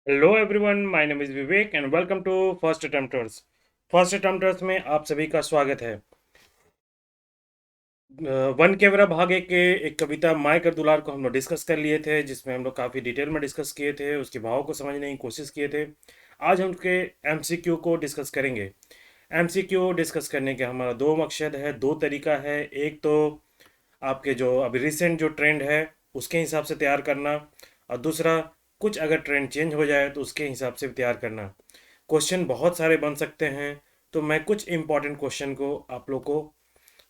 Hello everyone, my name is Vivek and welcome to first attempters. First attempters में आप सभी का स्वागत है। वन केवरा भाग एक के एक कविता माय कर दुलार को हम लोग डिस्कस कर लिए थे, जिसमें हम लोग काफ़ी डिटेल में डिस्कस किए थे, उसके भाव को समझने की कोशिश किए थे। आज हम उसके एमसीक्यू को डिस्कस करेंगे। एमसीक्यू डिस्कस करने के हमारा दो मकसद है, दो तरीका है। एक तो आपके जो अभी रिसेंट जो ट्रेंड है उसके हिसाब से तैयार करना, और दूसरा कुछ अगर ट्रेंड चेंज हो जाए तो उसके हिसाब से तैयार करना। क्वेश्चन बहुत सारे बन सकते हैं, तो मैं कुछ इंपॉर्टेंट क्वेश्चन को आप लोग को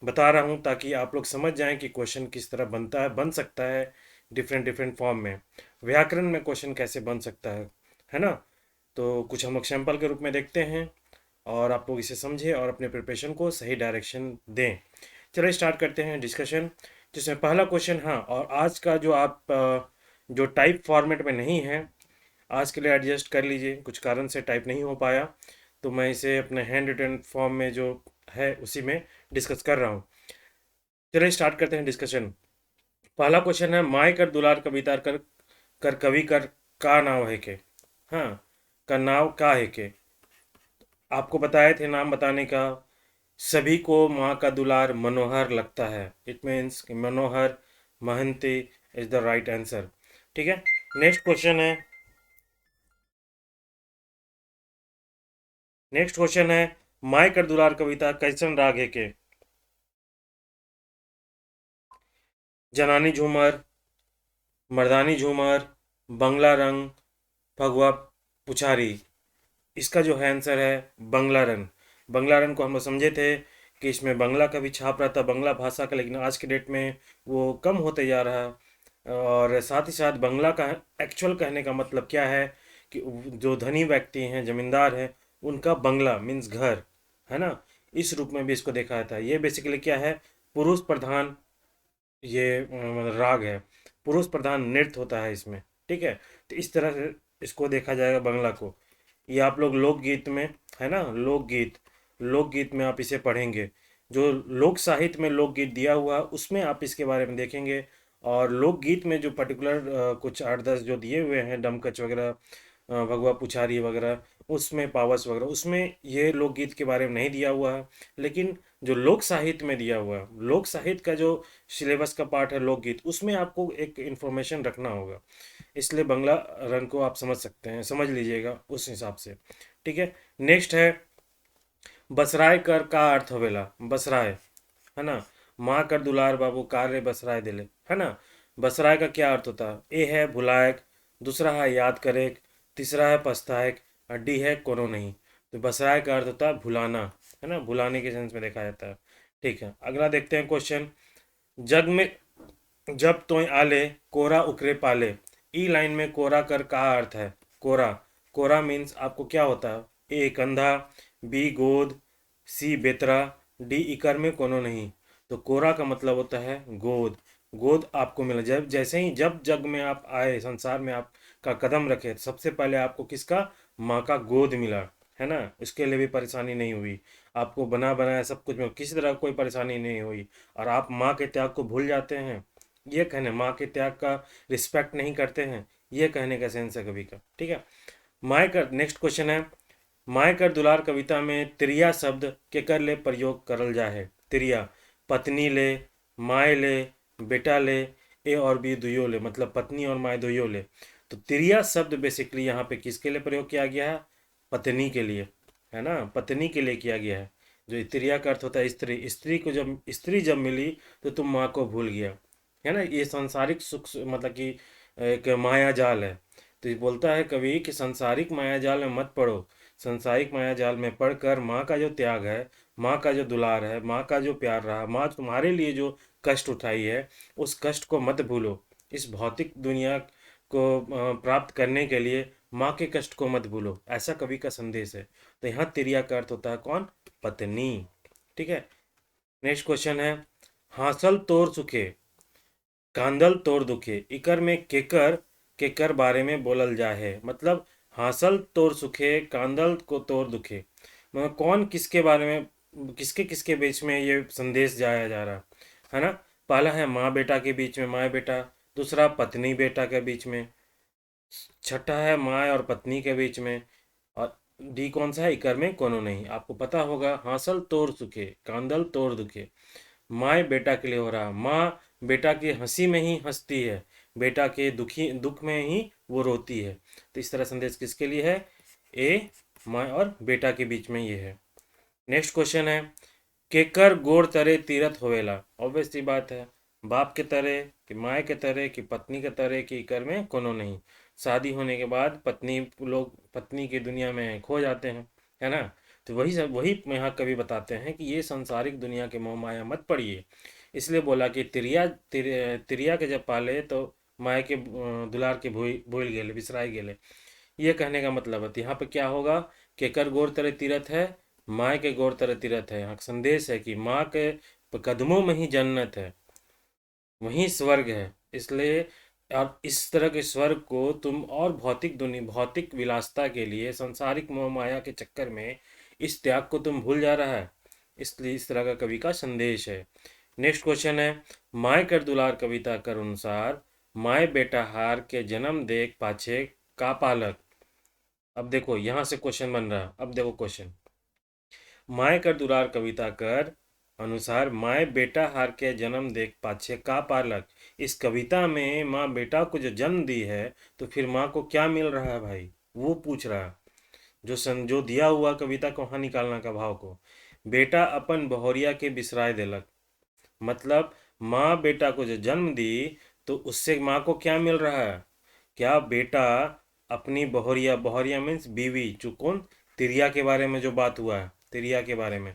बता रहा हूँ ताकि आप लोग समझ जाएं कि क्वेश्चन किस तरह बनता है, बन सकता है डिफरेंट डिफरेंट फॉर्म में। व्याकरण में क्वेश्चन कैसे बन सकता है ना। तो कुछ हम लोग सैंपल के रूप में देखते हैं और आप लोग इसे समझें और अपने प्रिपरेशन को सही डायरेक्शन दें। चलिए स्टार्ट करते हैं डिस्कशन, जिसमें पहला क्वेश्चन। हाँ, और आज का जो आप जो टाइप फॉर्मेट में नहीं है, आज के लिए एडजस्ट कर लीजिए, कुछ कारण से टाइप नहीं हो पाया, तो मैं इसे अपने हैंड रिटन फॉर्म में जो है उसी में डिस्कस कर रहा हूँ। चलिए स्टार्ट करते हैं डिस्कशन। पहला क्वेश्चन है, माय कर दुलार कविता कर कर कवि कर का नाव है के। हाँ, का नाव का है के। आपको बताए थे नाम बताने का। सभी को माँ का दुलार मनोहर लगता है। इट मीन्स कि Manohar Mahanti is the right answer. ठीक है। नेक्स्ट क्वेश्चन है, माय कर दुलार कविता कैसन राग है के। जनानी झूमर, मर्दानी झूमर, बंगला रंग, भगवा पुछारी। इसका जो है आंसर है बंगला रन। बंगला रन को हम लोग समझे थे कि इसमें बंगला का भी छाप रहा था, बंगला भाषा का, लेकिन आज के डेट में वो कम होते जा रहा है। और साथ ही साथ बंगला का एक्चुअल कहने का मतलब क्या है कि जो धनी व्यक्ति हैं, जमींदार हैं, उनका बंगला मीन्स घर, है ना। इस रूप में भी इसको देखा जाता है। ये बेसिकली क्या है, पुरुष प्रधान ये मतलब राग है, पुरुष प्रधान नृत्य होता है इसमें। ठीक है। तो इस तरह से इसको देखा जाएगा बंगला को। ये आप लोग लोकगीत में, है ना, लोकगीत, लोकगीत में आप इसे पढ़ेंगे। जो लोक साहित्य में लोकगीत दिया हुआ है उसमें आप इसके बारे में देखेंगे। और लोकगीत में जो पर्टिकुलर कुछ 8-10 जो दिए हुए हैं, डमकच वगैरह, भगवा पुछारी वगैरह, उसमें पावस वगैरह, उसमें ये लोकगीत के बारे में नहीं दिया हुआ है। लेकिन जो लोक साहित्य में दिया हुआ है, लोक साहित्य का जो सिलेबस का पार्ट है लोकगीत, उसमें आपको एक इन्फॉर्मेशन रखना होगा। इसलिए बंगला रन को आप समझ सकते हैं, समझ लीजिएगा उस हिसाब से। ठीक है। नेक्स्ट है, बसराय कर का अर्थ होवेला। बसराय, है ना। माँ कर दुलार बाबू कार्य बसराय दिले, है ना। बसराय का क्या अर्थ होता है। ए है भुलायक, दूसरा है याद करेक, तीसरा है पछताएक, और डी है कोनो नहीं। तो बसराय का अर्थ होता है भुलाना, है ना, भुलाने के सेंस में देखा जाता है। ठीक है, अगला देखते हैं क्वेश्चन। जग में जब तोय आले, कोरा उकरे पाले। ई लाइन में कोरा कर का अर्थ है। कोरा, कोरा मीन्स आपको क्या होता है। ए कंधा, बी गोद, सी बेतरा, डी इकर में कोनो नहीं। तो कोरा का मतलब होता है गोद। गोद आपको मिला जब, जैसे ही जब जग में आप आए, संसार में आपका कदम रखे, सबसे पहले आपको किसका, माँ का गोद मिला, है ना। इसके लिए भी परेशानी नहीं हुई, आपको बना बनाया सब कुछ मिला, किसी तरह कोई परेशानी नहीं हुई। और आप माँ के त्याग को भूल जाते हैं, ये कहने, माँ के त्याग का रिस्पेक्ट नहीं करते हैं, ये कहने का सेंस है कवि का। ठीक है। माय कर नेक्स्ट क्वेश्चन है, माय कर दुलार कविता में त्रिया शब्द केकर ले प्रयोग करल जा है। त्रिया, पत्नी ले, माय ले, बेटा ले, ए और बी दुयो ले, मतलब पत्नी और माय दुयो ले। तो त्रिया शब्द बेसिकली यहाँ पे किसके लिए प्रयोग किया गया है, पत्नी के लिए, है ना, पत्नी के लिए किया गया है। जो त्रिया का अर्थ होता है स्त्री, स्त्री को जब, स्त्री जब मिली तो तुम माँ को भूल गया, है ना। ये सांसारिक सुख मतलब कि एक माया जाल है। तो ये बोलता है कवि कि सांसारिक माया जाल में मत पड़ो। सांसारिक माया जाल में पढ़कर माँ का जो त्याग है, माँ का जो दुलार है, माँ का जो प्यार रहा, माँ तुम्हारे लिए जो कष्ट उठाई है, उस कष्ट को मत भूलो। इस भौतिक दुनिया को प्राप्त करने के लिए माँ के कष्ट को मत भूलो, ऐसा कवि का संदेश है। तो यहाँ तिरिया का अर्थ होता है कौन, पत्नी। ठीक है। नेक्स्ट क्वेश्चन है, हासिल तोर सुखे, कांदल तोड़ दुखे। इकर में केकर, केकर बारे में बोलल जा है, मतलब हासिल तोड़ सुखे, कांदल को तोड़ दुखे, मतलब कौन किसके बारे में, किसके किसके बीच में ये संदेश जाया जा रहा है ना। पहला है माँ बेटा के बीच में, माँ बेटा। दूसरा पत्नी बेटा के बीच में। छठा है माँ और पत्नी के बीच में। और डी कौन सा है, इकर में कोनो नहीं। आपको पता होगा, हांसल तोड़ सुखे कांदल तोड़ दुखे। माँ बेटा के लिए हो रहा, माँ बेटा की हंसी में ही हंसती है, बेटा के दुख में ही वो रोती है। तो इस तरह संदेश किसके लिए है, ए माँ और बेटा के बीच में ये है। नेक्स्ट क्वेश्चन है, केकर गोर तरे तीरथ होवेला। ऑब्वियस सी बात है, बाप के तरह कि माँ के तरह कि पत्नी के तरह कि कर में कोनो नहीं। शादी होने के बाद पत्नी लोग पत्नी की दुनिया में खो जाते हैं, है ना। तो वही सब वही यहाँ कवि बताते हैं कि ये सांसारिक दुनिया के मोह माया मत पड़िए। इसलिए बोला कि तिरिया के जब पाले तो माए के दुलार के भूल गेले बिसराई गेले। ये कहने का मतलब है, तो यहाँ पे क्या होगा, केकर गोर तरे तीरथ है, माँ के गोर तरह तीरथ है। यहाँ संदेश है कि माँ के कदमों में ही जन्नत है, वहीं स्वर्ग है। इसलिए अब इस तरह के स्वर्ग को तुम और भौतिक दुनिया भौतिक विलासता के लिए सांसारिक मोह माया के चक्कर में इस त्याग को तुम भूल जा रहा है। इसलिए इस तरह का कवि का संदेश है। नेक्स्ट क्वेश्चन है, माय कर दुलार कविता कर अनुसार माय बेटा हार के जन्म देख पाछे का पालक। अब देखो यहाँ से क्वेश्चन बन रहा, अब देखो क्वेश्चन, माय कर दुलार कविता कर अनुसार माय बेटा हार के जन्म देख पाछे का पालक। इस कविता में माँ बेटा को जो जन्म दी है, तो फिर माँ को क्या मिल रहा है भाई, वो पूछ रहा है। जो दिया हुआ कविता को वहाँ निकालना का भाव को, बेटा अपन बहोरिया के बिसराय देलक। मतलब माँ बेटा को जो जन्म दी, तो उससे माँ को क्या मिल रहा है, क्या बेटा अपनी बहोरिया, बहोरिया मीन्स बीवी, जो कौन, तिरिया के बारे में जो बात हुआ है, तिरिया के बारे में,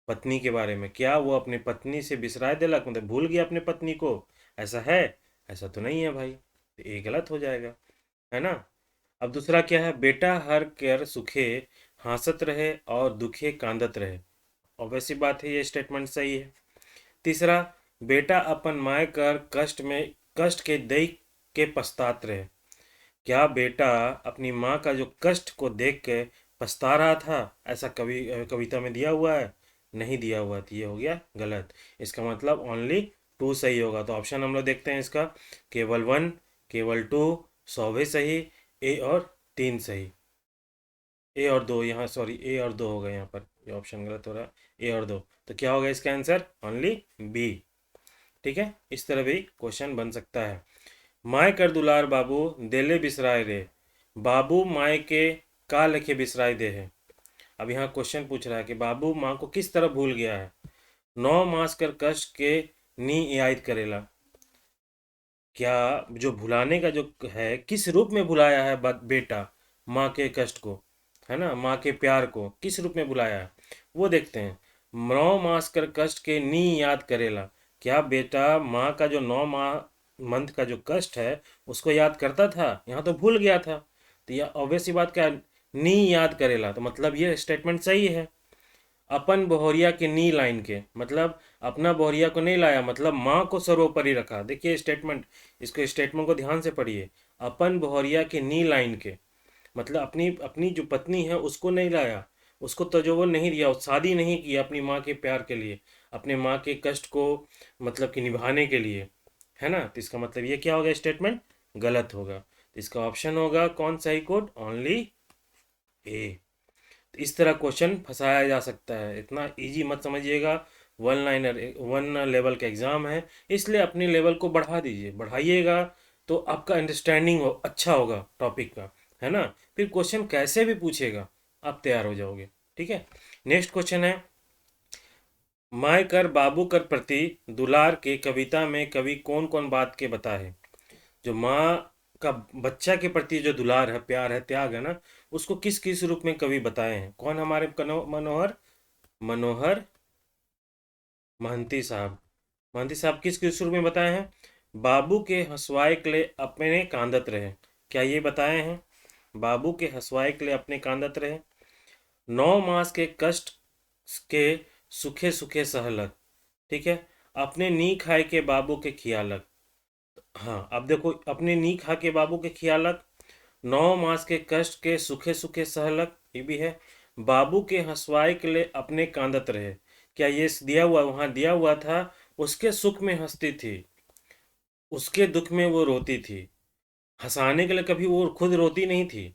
पत्नी के बारे में, क्या वो अपनी पत्नी से बिसराय दिलक, मतलब भूल गया अपने पत्नी को, ऐसा है? ऐसा तो नहीं है भाई, तो ये गलत हो जाएगा, है ना। अब दूसरा क्या है, बेटा हर कर सुखे हंसत रहे और दुखे कांदत रहे। और वैसी बात है, ये स्टेटमेंट सही है। तीसरा, बेटा अपन माय कर कष्ट के दई के पछतात रहे। क्या बेटा अपनी माँ का जो कष्ट को देख के पछता रहा था, ऐसा कविता में दिया हुआ है? नहीं दिया हुआ, तो ये हो गया गलत। इसका मतलब ओनली टू सही होगा। तो ऑप्शन हम लोग देखते हैं इसका, केवल वन, केवल टू, सौवे सही, ए और तीन सही। ए और दो, यहाँ सॉरी ए और दो हो गए, यहाँ पर ये ऑप्शन गलत हो रहा है, ए और दो। तो क्या होगा इसका आंसर, ओनली बी। ठीक है, इस तरह भी क्वेश्चन बन सकता है। माय कर दुलार बाबू देले बिसराय रे, बाबू माय के का लेखे बिसराय दे है। अब यहाँ क्वेश्चन पूछ रहा है कि बाबू माँ को किस तरह भूल गया है। 9 मास कर कष्ट के नी याद करेला। क्या जो भुलाने का जो है, किस रूप में भुलाया है बेटा माँ के कष्ट को, है ना, माँ के प्यार को किस रूप में भुलाया है, वो देखते हैं। 9 मास कर कष्ट के नी याद करेला। क्या बेटा माँ का जो 9 मंथ का जो कष्ट है उसको याद करता था, यहाँ तो भूल गया था। तो यह ऑब्वियस सी बात, क्या नी याद करेला, तो मतलब ये स्टेटमेंट सही है। अपन बहोरिया के नी लाइन के, मतलब अपना बहोरिया को नहीं लाया, मतलब माँ को सर्वोपरि रखा। देखिए स्टेटमेंट, इसको स्टेटमेंट को ध्यान से पढ़िए। अपन बहोरिया के नी लाइन के, मतलब अपनी अपनी जो पत्नी है उसको नहीं लाया, उसको तजुर्बा नहीं दिया, शादी नहीं किया अपनी माँ के प्यार के लिए, अपने माँ के कष्ट को मतलब कि निभाने के लिए, है ना। तो इसका मतलब ये क्या होगा, स्टेटमेंट गलत होगा। तो इसका ऑप्शन होगा कौन, सही कोड ओनली ए। तो इस तरह क्वेश्चन फंसाया जा सकता है, इतना इजी मत समझिएगा। वन लाइनर, वन लेवल का एग्जाम है, इसलिए अपनी लेवल को बढ़ा दीजिए, बढ़ाइएगा तो आपका अंडरस्टैंडिंग अच्छा होगा टॉपिक का, है ना। फिर क्वेश्चन कैसे भी पूछेगा आप तैयार हो जाओगे। ठीक है, नेक्स्ट क्वेश्चन है, माय कर बाबू कर प्रति दुलार के कविता में कवि कौन कौन बात के बता है। जो माँ का बच्चा के प्रति जो दुलार है, प्यार है, त्याग है ना, उसको किस किस रूप में कवि बताए हैं। कौन हमारे मनोहर मनोहर महंती साहब। महंती साहब किस किस रूप में बताए हैं, बाबू के हंसवाए के लिए अपने कांदत रहे। क्या ये बताए हैं, बाबू के हंसवाए के लिए अपने कांदत रहे। 9 मास के कष्ट के सुखे सुखे सहलक। ठीक है, अपने नी खाए के बाबू के खियालक। हाँ, अब देखो, अपने नी खा के बाबू के खियालक, 9 मास के कष्ट के सुखे सुखे सहलक, ये भी है। बाबू के हंसवाए के लिए अपने कांदत रहे। क्या ये दिया हुआ, वहां दिया हुआ था, उसके सुख में हंसती थी, उसके दुख में वो रोती थी। हंसाने के लिए कभी वो खुद रोती नहीं थी।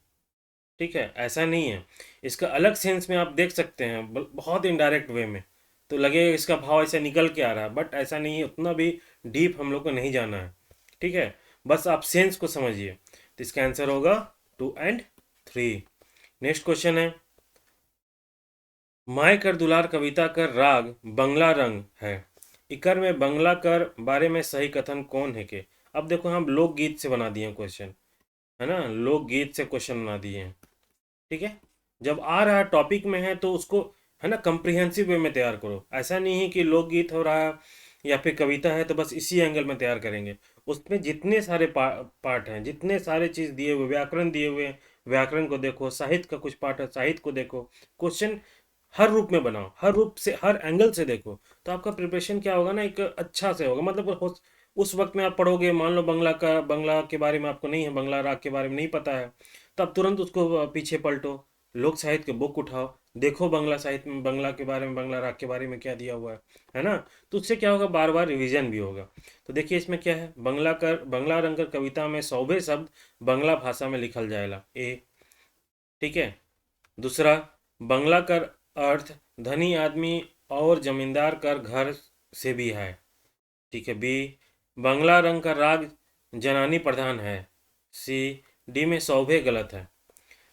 ठीक है, ऐसा नहीं है। इसका अलग सेंस में आप देख सकते हैं, बहुत इनडायरेक्ट वे में, तो लगेगा इसका भाव ऐसे निकल के आ रहा है, बट ऐसा नहीं है, उतना भी डीप हम लोग को नहीं जाना है। ठीक है, बस आप सेंस को समझिए। तो इसका आंसर होगा 2 और 3। नेक्स्ट क्वेश्चन है, माय कर दुलार कविता कर राग बंगला रंग है, इकर में बंगला कर बारे में सही कथन कौन है के। अब देखो, हम लोकगीत से बना दिए क्वेश्चन, है ना, लोकगीत से क्वेश्चन बना दिए हैं। ठीक है, जब आ रहा है टॉपिक में है तो उसको, है ना, कंप्रिहेंसिव वे में तैयार करो। ऐसा नहीं है कि लोकगीत हो रहा है या फिर कविता है तो बस इसी एंगल में तैयार करेंगे। उसमें जितने सारे पार्ट हैं, जितने सारे चीज़ दिए हुए, व्याकरण दिए हुए हैं, व्याकरण को देखो, साहित्य का कुछ पार्ट है, साहित्य को देखो, क्वेश्चन हर रूप में बनाओ, हर रूप से, हर एंगल से देखो, तो आपका प्रिपरेशन क्या होगा ना, एक अच्छा से होगा। मतलब उस वक्त में आप पढ़ोगे, मान लो बंगला के बारे में आपको नहीं है, बंगला राग के बारे में नहीं पता है, तो आप तुरंत उसको पीछे पलटो, लोक साहित्य के बुक उठाओ, देखो बंगला साहित्य में बंगला के बारे में, बंगला राग के बारे में क्या दिया हुआ है ना। तो उससे क्या होगा, बार बार रिवीजन भी होगा। तो देखिए इसमें क्या है, बंगला रंग कविता में सौभे शब्द बंगला भाषा में लिखल जाएगा, ए। ठीक है, दूसरा, बंगला कर अर्थ धनी आदमी और जमींदार कर घर से भी है। ठीक है, बी, बंगला रंग का राग जनानी प्रधान है। सी, डी में सौभे गलत है।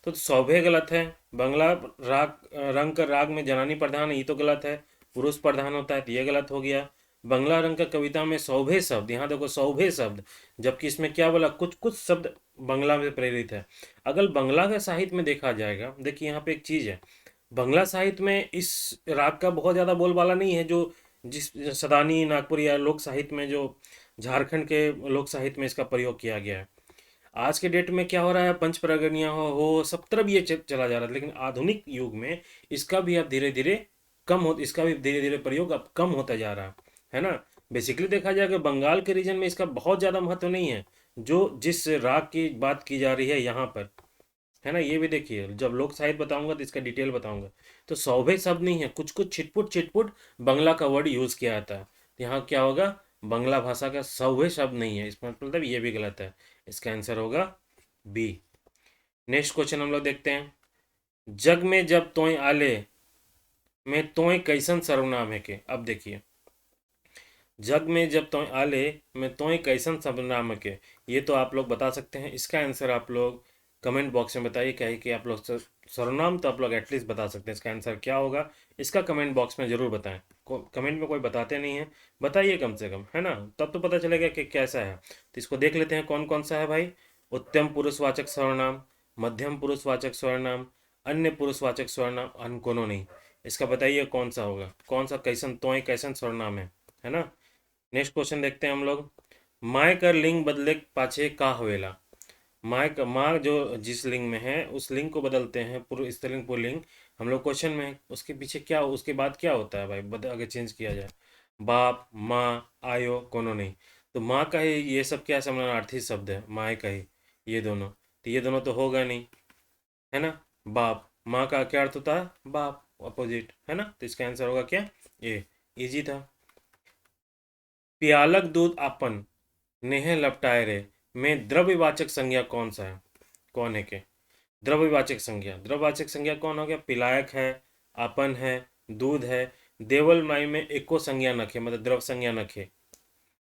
तो सौभे गलत है, बंगला रंग का राग में जनानी प्रधान है, ये तो गलत है, पुरुष प्रधान होता है, तो ये गलत हो गया। बंगला रंग का कविता में सौभे शब्द, यहाँ देखो सौभे शब्द, जबकि इसमें क्या बोला, कुछ कुछ शब्द बंगला में प्रेरित है। अगर बंगला के साहित्य में देखा जाएगा, देखिए यहाँ पे एक चीज़ है, बंगला साहित्य में इस राग का बहुत ज़्यादा बोलबाला नहीं है, जो जिस सदानी नागपुर या लोक साहित्य में, जो झारखंड के लोक साहित्य में इसका प्रयोग किया गया है। आज के डेट में क्या हो रहा है, पंच परगनिया हो सब तरफ ये चला जा रहा है, लेकिन आधुनिक युग में इसका भी अब धीरे धीरे इसका भी धीरे धीरे प्रयोग अब कम होता जा रहा है ना। बेसिकली देखा जाए कि बंगाल के रीजन में इसका बहुत ज़्यादा महत्व नहीं है, जो जिस राग की बात की जा रही है यहाँ पर, है ना। ये भी देखिए, जब लोक साहित्य बताऊंगा तो इसका डिटेल बताऊंगा। तो सौभे शब्द नहीं है, कुछ कुछ छिटपुट छिटपुट बंगला का वर्ड यूज किया जाता है, तो यहाँ क्या होगा, बंगला भाषा का सौभे शब्द नहीं है, इसका मतलब ये भी गलत है। इसका आंसर होगा बी। नेक्स्ट क्वेश्चन हम लोग देखते हैं, जग में जब तोय आले में तोय कैसन सर्वनाम है के। अब देखिए, जग में जब तोय आले में तोय कैसन सर्वनाम है के, ये तो आप लोग बता सकते हैं। इसका आंसर आप लोग कमेंट बॉक्स में बताइए, क्या है कि आप लोग सर्वनाम तो आप लोग एटलीस्ट बता सकते हैं, इसका आंसर क्या होगा, इसका कमेंट बॉक्स में ज़रूर बताएं। कमेंट में कोई बताते नहीं है, बताइए कम से कम, है ना, तब तो पता चलेगा कि कैसा है। तो इसको देख लेते हैं कौन कौन सा है भाई। उत्तम पुरुषवाचक सर्वनाम, मध्यम पुरुषवाचक सर्वनाम, अन्य पुरुषवाचक सर्वनाम, अन्य कोनो नहीं। इसका बताइए कौन सा होगा, कौन सा कैसन तोय कैसन सर्वनाम है ना। नेक्स्ट क्वेश्चन देखते हैं हम लोग, माय कर लिंग बदले पाछे का होवेला। माँ का, माँ जो जिस लिंग में है उस लिंग को बदलते हैं, पूर्व स्त्रीलिंग पुल्लिंग, हम लोग क्वेश्चन में है, उसके पीछे क्या, उसके बाद क्या होता है भाई, अगर चेंज किया जाए, बाप माँ आयो कोनो नहीं। तो माँ का ही ये सब क्या समानार्थी शब्द है, माँ का ही ये दोनों, तो ये दोनों तो होगा नहीं, है ना। बाप, माँ का क्या अर्थ होता है, बाप, अपोजिट, है ना। तो इसका आंसर होगा क्या, ये इजी था। पियालक दूध आपन नेह लपटाए रे में द्रव्यवाचक संज्ञा कौन सा है, कौन है के। द्रव्यवाचक संज्ञा कौन हो गया, पिलायक है, आपन है, दूध है। देवल माई में एको संज्ञा नखे, मतलब द्रव संज्ञा नखे,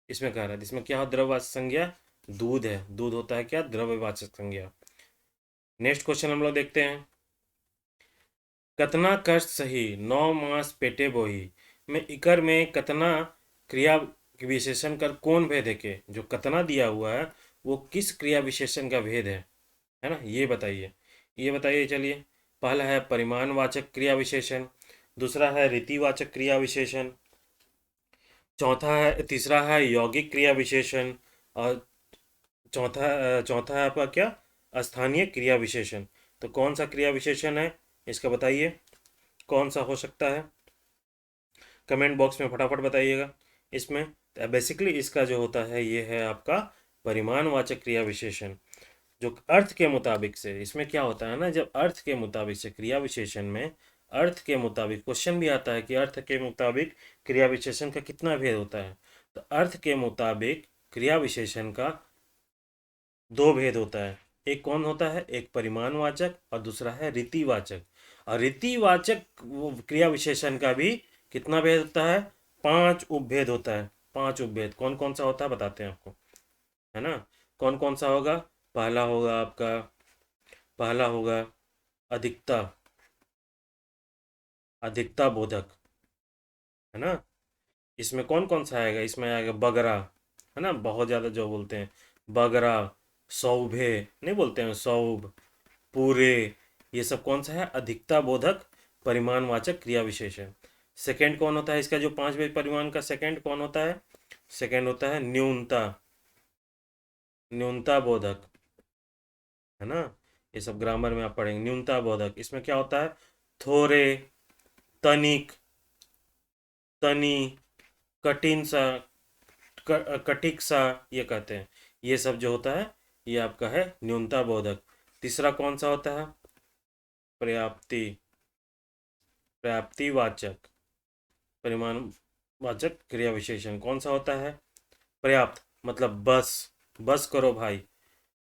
इसमें कह रहा है, इसमें क्या हो, द्रव्यवाचक संज्ञा दूध है, दूध होता है क्या, द्रव्यवाचक संज्ञा। नेक्स्ट क्वेश्चन हम लोग देखते हैं, कतना कष्ट सही 9 मास पेटे बोही में इकर में कतना क्रिया विशेषण कर कौन भेद है के। जो कतना दिया हुआ है वो किस क्रिया विशेषण का भेद है ना, ये बताइए, ये बताइए। चलिए, पहला है परिमाणवाचक क्रिया विशेषण, दूसरा है रीतिवाचक क्रिया विशेषण, तीसरा है यौगिक क्रिया विशेषण, और चौथा है आपका क्या, स्थानीय क्रिया विशेषण। तो कौन सा क्रिया विशेषण है, इसका बताइए कौन सा हो सकता है, कमेंट बॉक्स में फटाफट बताइएगा। इसमें बेसिकली इसका जो होता है ये है आपका परिमाणवाचक क्रिया विशेषण, जो अर्थ के मुताबिक से, इसमें क्या होता है ना, जब अर्थ के मुताबिक से क्रिया विशेषण में, अर्थ के मुताबिक क्वेश्चन भी आता है कि अर्थ के मुताबिक क्रिया विशेषण का कितना भेद होता है। तो अर्थ के मुताबिक क्रिया विशेषण का दो भेद होता है। एक कौन होता है? एक परिमाणवाचक और दूसरा है रीतिवाचक। और रीतिवाचक वो क्रिया विशेषण का भी कितना भेद होता है? 5 उपभेद होता है। 5 उपभेद कौन कौन सा होता है बताते हैं आपको, है ना। कौन कौन सा होगा? पहला होगा आपका, पहला होगा अधिकता, अधिकता बोधक, है ना। इसमें कौन कौन सा आएगा? इसमें आएगा बगरा, है ना, बहुत ज़्यादा जो बोलते हैं बगरा, सौभे नहीं बोलते हैं, सौभ, पूरे, ये सब कौन सा है? अधिकता बोधक परिमाणवाचक क्रिया विशेषण। सेकंड कौन होता है इसका? जो 5वें परिमाण का सेकंड कौन होता है? सेकंड होता है न्यूनता, न्यूनता बोधक, है ना। ये सब ग्रामर में आप पढ़ेंगे। न्यूनता बोधक इसमें क्या होता है? थोड़े, तनिक, तनी, कठिन सा, कटिक सा, ये कहते हैं। ये सब जो होता है ये आपका है न्यूनता बोधक। तीसरा कौन सा होता है? पर्याप्ति, पर्याप्तिवाचक परिमाणवाचक क्रिया विशेषण कौन सा होता है? पर्याप्त मतलब बस, बस करो भाई,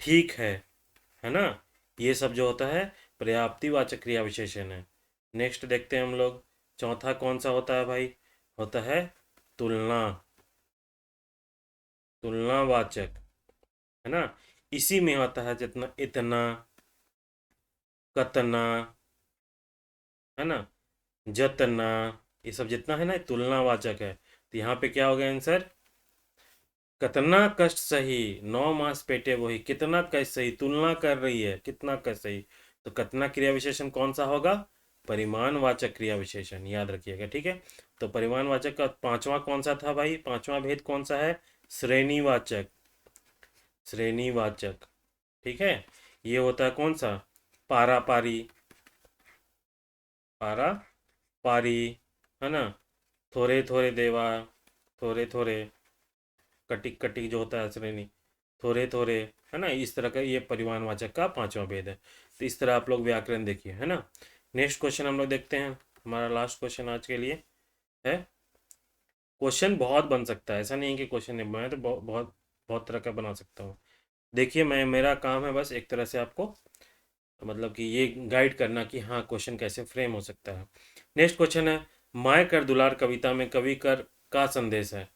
ठीक है ना। ये सब जो होता है पर्याप्तिवाचक क्रिया विशेषण है। नेक्स्ट देखते हैं हम लोग। चौथा कौन सा होता है भाई? होता है तुलना, तुलनावाचक, है ना। इसी में आता है जितना इतना, कतना, है ना, जतना, ये सब जितना है ना ये तुलनावाचक है। तो यहाँ पे क्या हो गया आंसर? कितना कष्ट सही, 9 मास पेटे वही, कितना कष्ट सही, तुलना कर रही है कितना कष्ट सही। तो कितना क्रिया विशेषण कौन सा होगा? परिमाणवाचक क्रिया विशेषण, याद रखिएगा, ठीक है। तो परिमाणवाचक का पांचवा कौन सा था भाई? पांचवा भेद कौन सा है? श्रेणीवाचक, श्रेणीवाचक, ठीक है। ये होता है कौन सा? पारा पारी, पारा पारी, है ना। थोड़े थोड़े देवा, थोड़े थोड़े, कटिक कटिक जो होता है श्रेणी, थोड़े थोड़े, है ना। इस तरह का ये परिमाणवाचक का पांचवा भेद है। तो इस तरह आप लोग व्याकरण देखिए, है ना। नेक्स्ट क्वेश्चन हम लोग देखते हैं। हमारा लास्ट क्वेश्चन आज के लिए है। क्वेश्चन बहुत बन सकता है, ऐसा नहीं है कि क्वेश्चन नहीं, मैं तो बहुत बहुत बहुत तरह का बना सकता हूँ। देखिए मैं, मेरा काम है बस एक तरह से आपको मतलब कि ये गाइड करना कि हाँ क्वेश्चन कैसे फ्रेम हो सकता है। नेक्स्ट क्वेश्चन है, माय कर दुलार कविता में कवि कर का संदेश है।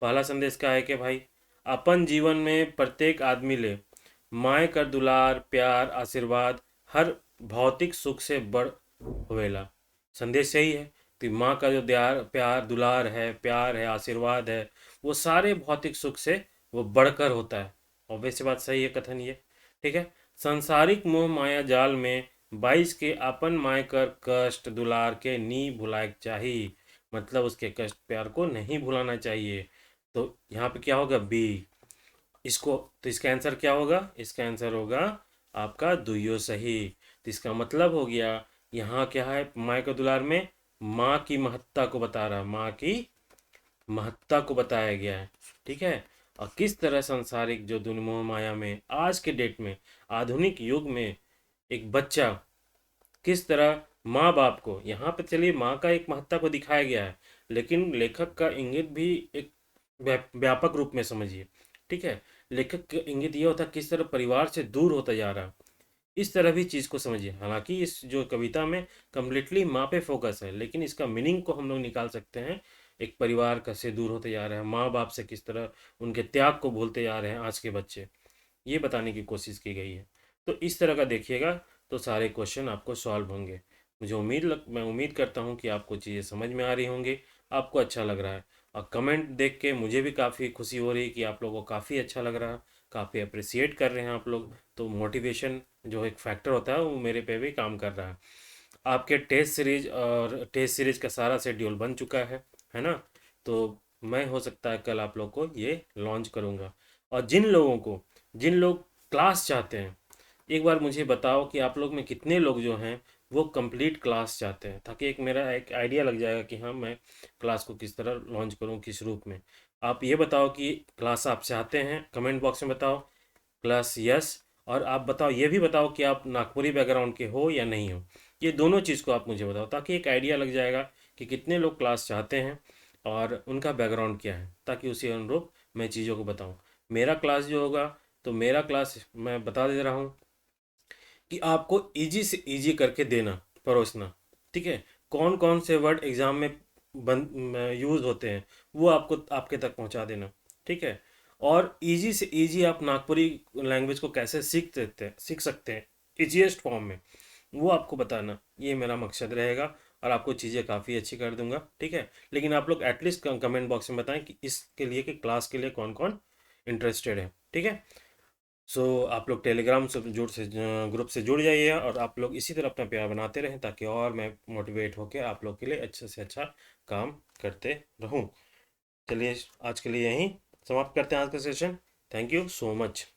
पहला संदेश क्या है कि भाई अपन जीवन में प्रत्येक आदमी ले माय कर दुलार, प्यार, आशीर्वाद हर भौतिक सुख से बढ़ होवेला। संदेश यही है कि माँ का जो प्यार दुलार है, प्यार है, आशीर्वाद है, वो सारे भौतिक सुख से वो बढ़कर होता है। ऑब्वियस सी बात, सही है कथन ये, ठीक है। संसारिक मोह माया जाल में 22 के आपन माय कर कष्ट दुलार के नी भुलाए चाहिए। मतलब उसके कष्ट प्यार को नहीं भुलाना चाहिए। तो यहाँ पे क्या होगा? बी। इसको, तो इसका आंसर क्या होगा? इसका आंसर होगा आपका दुइयो सही। तो इसका मतलब हो गया यहाँ क्या है माँ के दुलार में? माँ की महत्ता को बता रहा, माँ की महत्ता को बताया गया है, ठीक है। और किस तरह संसारिक जो दुनिया मोह माया में आज के डेट में आधुनिक युग में एक बच्चा किस तरह माँ बाप को, यहाँ पे चलिए माँ का एक महत्ता को दिखाया गया है, लेकिन लेखक का इंगित भी एक व्यापक रूप में समझिए, ठीक है। लेखक का इंगित ये होता है किस तरह परिवार से दूर होता जा रहा है, इस तरह भी चीज़ को समझिए। हालांकि इस जो कविता में कम्प्लीटली माँ पे फोकस है, लेकिन इसका मीनिंग को हम लोग निकाल सकते हैं। एक परिवार कैसे दूर होते जा रहे हैं, माँ बाप से किस तरह उनके त्याग को भूलते जा रहे हैं आज के बच्चे, ये बताने की कोशिश की गई है। तो इस तरह का देखिएगा तो सारे क्वेश्चन आपको सॉल्व होंगे। मुझे मैं उम्मीद करता हूँ कि आपको चीज़ें समझ में आ रही होंगी, आपको अच्छा लग रहा है। और कमेंट देख के मुझे भी काफ़ी खुशी हो रही है कि आप लोगों को काफ़ी अच्छा लग रहा है, काफ़ी अप्रिसिएट कर रहे हैं आप लोग। तो मोटिवेशन जो एक फैक्टर होता है वो मेरे पे भी काम कर रहा है। आपके टेस्ट सीरीज का सारा शेड्यूल बन चुका है ना। तो मैं हो सकता है कल आप लोग को ये लॉन्च करूँगा। और जिन लोग क्लास चाहते हैं, एक बार मुझे बताओ कि आप लोग में कितने लोग जो हैं वो कंप्लीट क्लास चाहते हैं, ताकि एक मेरा एक आइडिया लग जाएगा कि हाँ मैं क्लास को किस तरह लॉन्च करूँ, किस रूप में। आप ये बताओ कि क्लास आप चाहते हैं, कमेंट बॉक्स में बताओ क्लास यस। और आप बताओ, ये भी बताओ कि आप नागपुरी बैकग्राउंड के हो या नहीं हो। ये दोनों चीज़ को आप मुझे बताओ, ताकि एक आइडिया लग जाएगा कि कितने लोग क्लास चाहते हैं और उनका बैकग्राउंड क्या है, ताकि उसी अनुरूप मैं चीज़ों को बताऊं। मेरा क्लास जो होगा तो मेरा क्लास मैं बता दे रहा हूँ कि आपको इजी से इजी करके देना, परोसना। ठीक है, कौन कौन से वर्ड एग्ज़ाम में बन यूज़ होते हैं वो आपको आपके तक पहुंचा देना। ठीक है, और इजी से इजी आप नागपुरी लैंग्वेज को कैसे सीख सकते हैं इजीएस्ट फॉर्म में, वो आपको बताना, ये मेरा मकसद रहेगा। और आपको चीज़ें काफ़ी अच्छी कर दूंगा। ठीक है, लेकिन आप लोग एटलीस्ट कमेंट बॉक्स में बताएं कि इसके लिए, कि क्लास के लिए कौन कौन इंटरेस्टेड है। ठीक है, सो आप लोग टेलीग्राम से ग्रुप से जुड़ जाइए, और आप लोग इसी तरह अपना प्यार बनाते रहें, ताकि और मैं मोटिवेट होकर आप लोग के लिए अच्छे से अच्छा काम करते रहूं। चलिए, आज के लिए यहीं समाप्त करते हैं आज का session. Thank you so much.